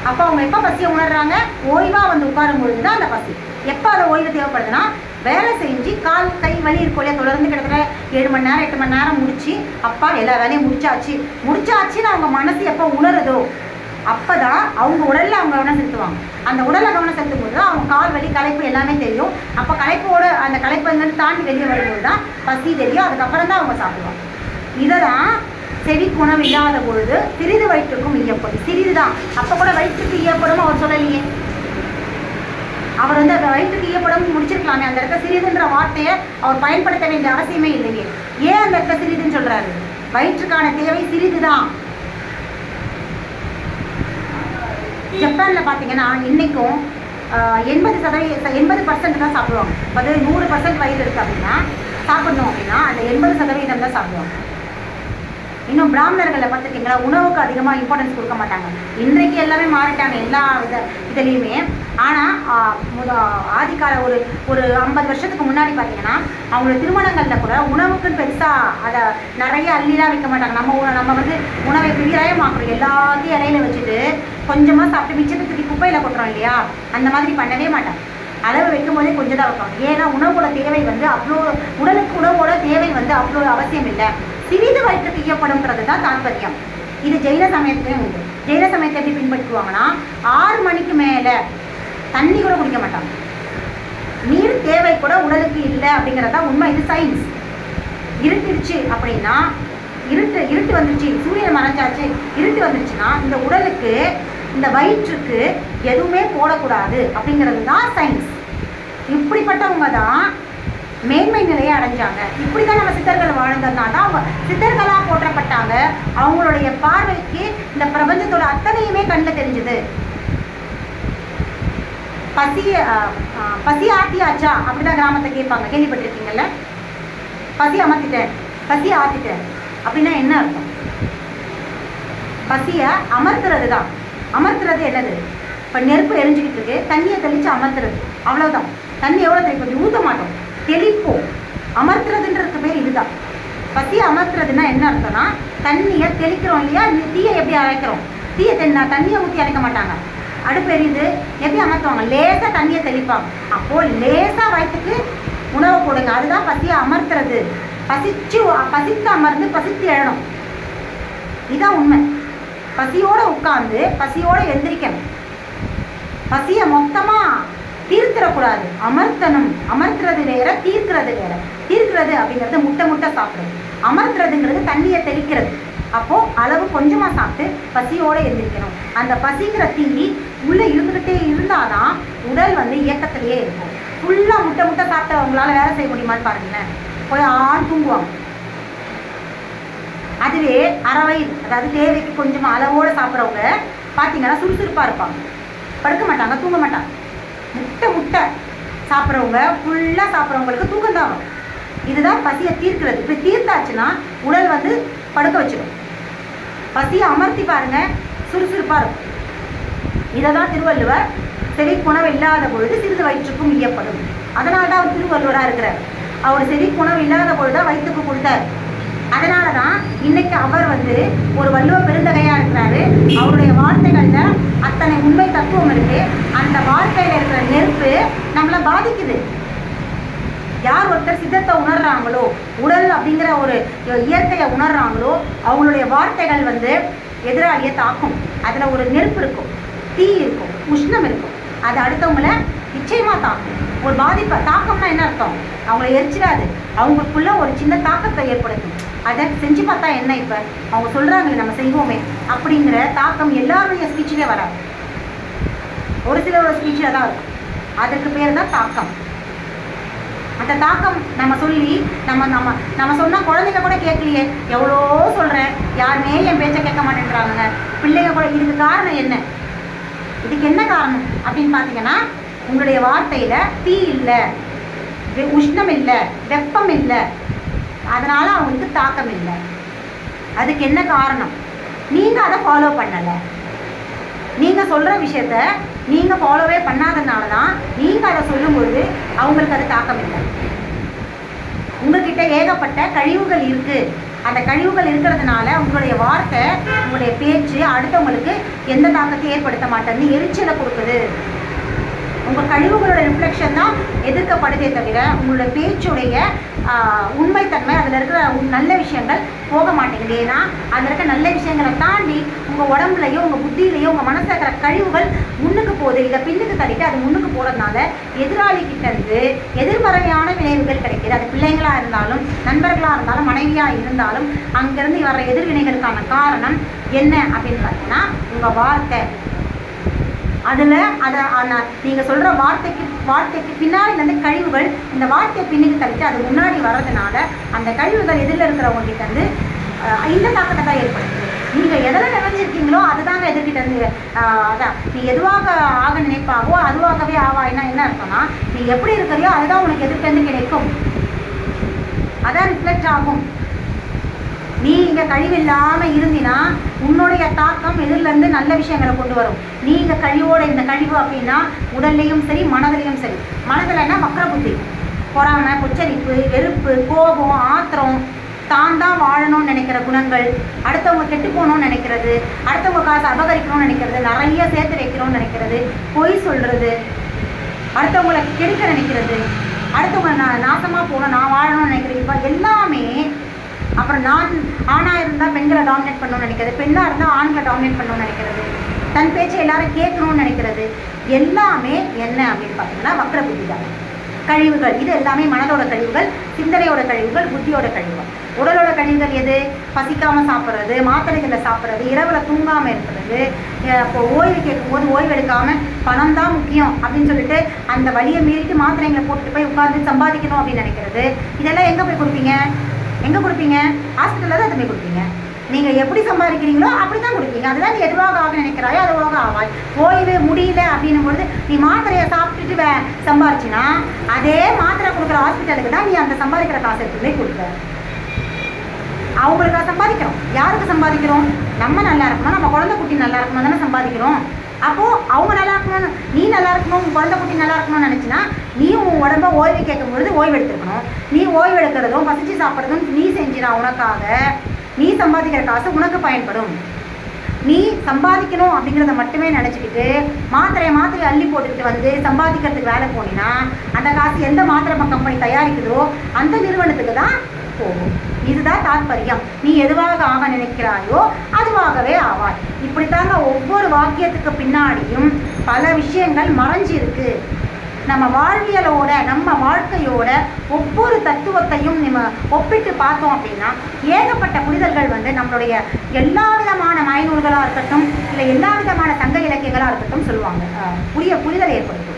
அப்போ அவங்க எப்போ பசியை உணர்றாங்க? ஓய்வாக வந்து உட்காரும் பொழுது தான் அந்த பசி. எப்போ அதை ஓய்வு தேவைப்படுதுன்னா வேலை செஞ்சு கால் கை வலி இருக்கும் இல்லையா, தொடர்ந்து கிட்டத்தட்ட 7 மணி நேரம் 8 மணி நேரம் முடிச்சு அப்பா எல்லா வேலையும் முடிச்சாச்சுன்னு அவங்க மனசு எப்போ உணருதோ அப்போ தான் அவங்க உடலில் அவங்க கவனம் செலுத்துவாங்க. அந்த உடலை கவனம் செலுத்தும் போது தான் அவங்க கால் வலி களைப்பு எல்லாமே தெரியும். அப்போ களைப்போட அந்த களைப்புங்கிறது தாண்டி வெளியே வரும்போது தான் பசி தெரியும். அதுக்கப்புறம் தான் அவங்க சாப்பிடுவாங்க. இதை தான் செவிக்கு உணவு இல்லாத பொழுது சிறிது வயிற்றுக்கும் ஈயப்படும். சிறிது தான். அப்போ கூட வயிற்றுக்கு ஈயப்படும் அவர் சொல்லலையே. அவர் வந்து அந்த வயிற்றுக்கு ஈயப்படும் முடிச்சிருக்கலாமே. அந்த இடத்துல சிறிதுன்ற வார்த்தையை அவர் பயன்படுத்த வேண்டிய அவசியமே இல்லையே. ஏன் அந்த இடத்துல சிறிதுன்னு சொல்கிறாரு? வயிற்றுக்கான தேவை சிறிது தான். ஜப்பானில் பார்த்தீங்கன்னா இன்றைக்கும் 80% தான் சாப்பிடுவாங்க. அது 100% வயிறு இருக்குது அப்படின்னா சாப்பிடணும் அப்படின்னா அந்த 80% தான் சாப்பிடுவாங்க. இன்னும் பிராமணர்களில் பார்த்துருக்கீங்களா, உணவுக்கு அதிகமாக இம்பார்ட்டன்ஸ் கொடுக்க மாட்டாங்க. இன்றைக்கு எல்லாமே மாறிட்டாங்க எல்லா இதுலேயுமே. ஆனால் ஆதிக்கால ஒரு 50 வருஷத்துக்கு முன்னாடி பார்த்தீங்கன்னா அவங்களோட திருமணங்களில் கூட உணவுக்குன்னு பெருசாக அதை நிறைய அள்ளிலாம் வைக்க மாட்டாங்க. நம்ம வந்து உணவை விரயமாக்குறோம். எல்லாத்தையும் இலையில வச்சுட்டு கொஞ்சமாக சாப்பிட்டு மிச்சத்தை தூக்கி குப்பையில் கொட்டுறோம் இல்லையா, அந்த மாதிரி பண்ணவே மாட்டாங்க. அளவு வைக்கும் போதே கொஞ்சம் தான் வைப்பாங்க. ஏன்னா உணவோட தேவை வந்து அவ்வளோ, உடலுக்கு உணவோட தேவை வந்து அவ்வளோ அவசியம் இல்லை. சிறிது வயிற்றுக்கு ஈயப்படும்ன்றது தான் தாற்பயம். இது ஜெயின சமயத்துலேயும் உண்டு. ஜெயின சமயத்தை எப்படி பின்பற்றுவாங்கன்னா 6 மணிக்கு மேலே தண்ணி கூட குடிக்க மாட்டாங்க. நீர் தேவை கூட உடலுக்கு இல்லை அப்படிங்கிறதா உண்மை. இது சயின்ஸ். இருட்டுடுச்சு அப்படின்னா இருட்டு வந்துருச்சு, சூரியன் மறைஞ்சாச்சு, இருட்டு வந்துருச்சுன்னா இந்த உடலுக்கு இந்த வயிற்றுக்கு எதுவுமே போடக்கூடாது அப்படிங்கிறது தான் சயின்ஸ். இப்படிப்பட்டவங்க தான் மேன்மை நிலையை அடைஞ்சாங்க. இப்படி தான் நம்ம சித்தர்கள் வாழ்ந்ததுனால தான் அவங்க சித்தர்களாக போற்றப்பட்டாங்க. அவங்களுடைய பார்வைக்கு இந்த பிரபஞ்சத்தோட அத்தனையுமே கண்ணில் தெரிஞ்சுது. பசி ஆத்தியாச்சா அப்படிதான் கிராமத்தை கேட்பாங்க, கேள்விப்பட்டிருக்கீங்கல்ல? பசி ஆத்திட்டேன் அப்படின்னா என்ன அர்த்தம்? பசியை அமர்த்துறது தான். அமர்த்துறது என்னது? இப்போ நெருப்பு எரிஞ்சுக்கிட்டு இருக்கு, தண்ணியை தெளித்து அமர்த்துறது, அவ்வளோதான். தண்ணி எவ்வளோ தெளிப்போம்? ஊற்ற மாட்டோம், தெளிப்போம். அமர்த்துறதுன்றதுக்கு பேர் இதுதான். பசியை அமர்த்துறதுன்னா என்ன அர்த்தம்னா தண்ணியை தெளிக்கிறோம் இல்லையா. தீயை எப்படி அரைக்கிறோம்? தண்ணியை ஊற்றி அரைக்க மாட்டாங்க. அடுப்பு எரியுது, எப்படி அமர்த்துவாங்க? லேசாக தண்ணியை தெளிப்பாங்க. அப்போது லேசாக வயிற்றுக்கு உணவு போடுங்க. அதுதான் பசியை அமர்த்துறது. பசித்து அமர்ந்து பசித்து எழணும். இதுதான் உண்மை. பசியோடு உட்கார்ந்து பசியோடு எந்திரிக்கணும். பசியை மொத்தமாக தீர்த்திடக்கூடாது, அமர்த்தணும். அமர்த்துறது வேற, தீர்க்கிறது வேற. தீர்க்கிறது அப்படிங்கிறது முட்டை சாப்பிடுறது. அமர்த்துறதுங்கிறது தண்ணியை தெளிக்கிறது. அப்போது அளவு கொஞ்சமாக சாப்பிட்டு பசியோடு எந்திரிக்கணும். அந்த பசிங்கிற தீ உள்ளே இருந்துக்கிட்டே இருந்தால் தான் உடல் வந்து இயக்கத்திலேயே இருக்கும். ஃபுல்லாக முட்டை சாப்பிட்டு அவங்களால வேலை செய்ய முடியுமான்னு பாருங்களேன். போய் தூங்குவாங்க. அதுவே அறவயிறு, அதாவது தேவைக்கு கொஞ்சமாக அளவோடு சாப்பிட்றவங்க பார்த்தீங்கன்னா சுறுசுறுப்பாக இருப்பாங்க. படுக்க மாட்டாங்க, தூங்க மாட்டாங்க. முட்டை சாப்பிட்றவங்க, ஃபுல்லாக சாப்பிட்றவங்களுக்கு தூக்கம் தான் வரும். இதுதான் பசியை தீர்க்கிறது. இப்படி தீர்த்தாச்சுன்னா உடல் வந்து படுக்க வச்சிடும். பசியை அமர்த்தி பாருங்க, சுறுசுறுப்பாக இருக்கும். இதை தான் திருவள்ளுவர் செவிக்குணவு இல்லாத பொழுது சிறிது வயிற்றுக்கும் ஈயப்படும். அதனால தான் அவர் திருவள்ளுவராக இருக்கிறார். அவர் செவிக்குணவு இல்லாத பொழுது தான் வயிற்றுக்கு கொடுத்தார். அதனால தான் இன்னைக்கு அவர் வந்து ஒரு வள்ளுவ பெருந்தகையாக இருக்கிறாரு. அவருடைய வார்த்தைகளில் அத்தனை உண்மை தத்துவம் இருக்கு. அந்த வார்த்தையில் இருக்கிற நெருப்பு நம்மளை பாதிக்குது. யார் ஒருத்தர் சித்தத்தை உணர்றாங்களோ, உடல் அப்படிங்கிற ஒரு இயற்கையை உணர்றாங்களோ, அவங்களுடைய வார்த்தைகள் வந்து எதிராளியை தாக்கும். அதில் ஒரு நெருப்பு இருக்கும், தீ இருக்கும், உஷ்ணம் இருக்கும். அது அடுத்தவங்களை நிச்சயமாக தாக்கும். ஒரு பாதிப்பை தாக்கம்னா என்ன அர்த்தம்? அவங்கள எரிச்சிடாது, அவங்களுக்குள்ள ஒரு சின்ன தாக்கத்தை ஏற்படுத்தும். அதை செஞ்சு பார்த்தா என்ன, இப்போ அவங்க சொல்கிறாங்களே நம்ம செய்வோமே அப்படிங்கிற தாக்கம் எல்லாருடைய ஸ்பீச்சிலே வராது. ஒரு சிலரோட ஸ்பீச்சில் தான் இருக்கும். அதுக்கு பேர் தான் தாக்கம். அந்த தாக்கம் நம்ம சொல்லி நம்ம சொன்னால் குழந்தைங்க கூட கேட்கலையே, எவ்வளோ சொல்கிறேன், யாருமே என் பேச்சை கேட்க மாட்டேன்றாங்க பிள்ளைங்க கூட. இதுக்கு காரணம் என்ன? இதுக்கு என்ன காரணம் அப்படின்னு பார்த்தீங்கன்னா, உங்களுடைய வார்த்தையில் தீ இல்லை, உஷ்ணம் இல்லை, வெப்பம் இல்லை. அதனால் அவங்களுக்கு தாக்கம் இல்லை. அதுக்கு என்ன காரணம்? நீங்கள் அதை ஃபாலோ பண்ணலை. நீங்கள் சொல்கிற விஷயத்த நீங்கள் ஃபாலோவே பண்ணாதனால தான் நீங்கள் அதை சொல்லும்பொழுது அவங்களுக்கு அது தாக்கம் இல்லை. உங்கள்கிட்ட ஏகப்பட்ட கழிவுகள் இருக்குது. அந்த கழிவுகள் இருக்கிறதுனால உங்களுடைய வார்த்தை, உங்களுடைய பேச்சு அடுத்தவங்களுக்கு எந்த தாக்கத்தையும் ஏற்படுத்த மாட்டேங்குது, எரிச்சலை கொடுக்குது. உங்கள் கழிவுகளோட ரிஃப்ளெக்ஷன் தான் எதிர்க்கப்படுதே தவிர உங்களோட பேச்சுடைய உண்மைத்தன்மை, அதில் இருக்கிற நல்ல விஷயங்கள் போக மாட்டேங்குது. ஏன்னா அதில் இருக்க நல்ல விஷயங்களை தாண்டி உங்கள் உடம்புலையோ உங்கள் புத்தியிலையோ உங்கள் மனசில் இருக்கிற கழிவுகள் முன்னுக்கு போகுது. இதை பின்னுக்கு தள்ளிட்டு அது முன்னுக்கு போகிறதுனால எதிராளிகிட்டேருந்து எதிர்மறையான விளைவுகள் கிடைக்கிது. அது பிள்ளைங்களாக இருந்தாலும், நண்பர்களாக இருந்தாலும், மனைவியாக இருந்தாலும், அங்கேருந்து வர்ற எதிர்வினைகளுக்கான காரணம் என்ன அப்படின்னு பார்த்தீங்கன்னா உங்கள் வார்த்தை. அதில் நீங்கள் சொல்கிற வார்த்தைக்கு பின்னாடிலேருந்து கழிவுகள் இந்த வார்த்தையை பின்னுக்கு தள்ளிட்டு அது முன்னாடி வர்றதுனால அந்த கழிவுகள் எதிரில் இருக்கிறவங்ககிட்ட இருந்து இந்த தாக்கத்தை தான் ஏற்படுத்துது. நீங்கள் எதில் நினைஞ்சிருக்கீங்களோ அதுதாங்க எதிர்கிட்டேருந்து அதான் நீ எதுவாக ஆக நினைப்பாகோ அதுவாகவே ஆவாயினா என்ன அர்த்தம்னா நீ எப்படி இருக்கிறியோ அதுதான் உனக்கு எதிர்கிட்டேருந்து கிடைக்கும், அதான் ரிஃப்ளெக்ட் ஆகும். நீ இங்கே கழிவு இல்லாமல் இருந்தினா உன்னுடைய தாக்கம் எதிரிலேருந்து நல்ல விஷயங்களை கொண்டு வரும். நீ இங்கே கழிவோட இந்த கழிவு அப்படின்னா உடல்லையும் சரி மனதிலையும் சரி. மனதில்னா வக்ர புத்தி, பொறாமை, பொச்சரிப்பு, வெறுப்பு, கோபம், ஆத்திரம், தான் வாழணும்னு நினைக்கிற குணங்கள், அடுத்தவங்க கெட்டு போகணும்னு நினைக்கிறது, அடுத்தவங்க காசு அபகரிக்கணும்னு நினைக்கிறது, நிறைய சேர்த்து வைக்கணும்னு நினைக்கிறது, பொய் சொல்கிறது, அடுத்தவங்களை கெடுக்க நினைக்கிறது, அடுத்தவங்க நாசமாக போகணும், நான் வாழணும்னு நினைக்கிறது, இப்போ எல்லாமே. அப்புறம் நான் ஆணாக இருந்தால் பெண்களை டாமினேட் பண்ணணும்னு நினைக்கிறது, பெண்ணாக இருந்தால் ஆண்களை டாமினேட் பண்ணணும்னு நினைக்கிறது, தன் பேச்சை எல்லாரும் கேட்கணும்னு நினைக்கிறது, எல்லாமே என்ன அப்படின்னு பார்த்தீங்கன்னா வக்ர புத்தி தான். கழிவுகள் இது எல்லாமே மனதோட கழிவுகள், சிந்தனையோட கழிவுகள், புத்தியோட கழிவுகள். உடலோட கழிவுகள் எது? பசிக்காமல் சாப்பிட்றது, மாத்திரைகளை சாப்பிட்றது, இரவில் தூங்காமல் இருக்கிறது, இப்போ ஓய்வு கேட்கும்போது ஓய்வு எடுக்காமல் பணம் தான் முக்கியம் அப்படின்னு சொல்லிட்டு அந்த வழியை மீறிட்டு மாத்திரைங்களை போட்டுட்டு போய் உட்காந்து சம்பாதிக்கணும் அப்படின்னு நினைக்கிறது. இதெல்லாம் எங்கே போய் கொடுப்பீங்க? எங்கே கொடுப்பீங்க? ஹாஸ்பிட்டலில் தான் போய் கொடுப்பீங்க. நீங்கள் எப்படி சம்பாதிக்கிறீங்களோ அப்படி தான் கொடுப்பீங்க. அதுதான் நீ எதுவாக ஆக நினைக்கிறாயோ அதுவாக ஆவாய். ஓய்வு முடியல அப்படின்னும் பொழுது நீ மாத்திரையை சாப்பிட்டுட்டு சம்பாரிச்சின்னா அதே மாத்திரை கொடுக்குற ஹாஸ்பிட்டலுக்கு தான் நீ அந்த சம்பாதிக்கிற காசு எடுத்துமே கொடுக்க. அவங்களுக்காக சம்பாதிக்கிறோம். யாருக்கு சம்பாதிக்கிறோம்? நம்ம நல்லா இருக்கணும், நம்ம குழந்தை குட்டி நல்லா இருக்கணும் தானே சம்பாதிக்கிறோம். அப்போது அவங்க நல்லா இருக்கணும்னு, நீ நல்லா இருக்கணும், உங்கள் குழந்தை குட்டி நல்லா இருக்கணும்னு நினச்சின்னா நீ உன் உடம்ப ஓய்வு கேட்கும் பொழுது ஓய்வு எடுத்துருக்கணும். நீ ஓய்வு எடுக்கிறதும் பசிச்சு சாப்பிட்றதும் நீ செஞ்சினா உனக்காக நீ சம்பாதிக்கிற காசு உனக்கு பயன்படும். நீ சம்பாதிக்கணும் அப்படிங்கிறத மட்டுமே நினச்சிக்கிட்டு மாத்திரை அள்ளி போட்டுக்கிட்டு வந்து சம்பாதிக்கிறதுக்கு வேலை போனீங்கன்னா அந்த காசு எந்த மாத்திரை கம்பெனி தயாரிக்குதோ அந்த நிறுவனத்துக்கு தான் போகும். இதுதான் தாற்பயம். நீ எதுவாக ஆக நினைக்கிறாயோ அதுவாகவே ஆவாய். இப்படித்தாங்க ஒவ்வொரு வாக்கியத்துக்கு பின்னாடியும் பல விஷயங்கள் மறைஞ்சிருக்கு. நம்ம வாழ்வியலோட நம்ம வாழ்க்கையோட ஒவ்வொரு தத்துவத்தையும் நம்ம ஒப்பிட்டு பார்த்தோம் அப்படின்னா ஏகப்பட்ட புரிதல்கள் நம்மளுடைய எல்லா விதமான மயநூல்களாக இருக்கட்டும், இல்லை எல்லா விதமான சங்க இலக்கியங்களாக இருக்கட்டும் சொல்லுவாங்க, புரிதல் ஏற்படுத்தும்.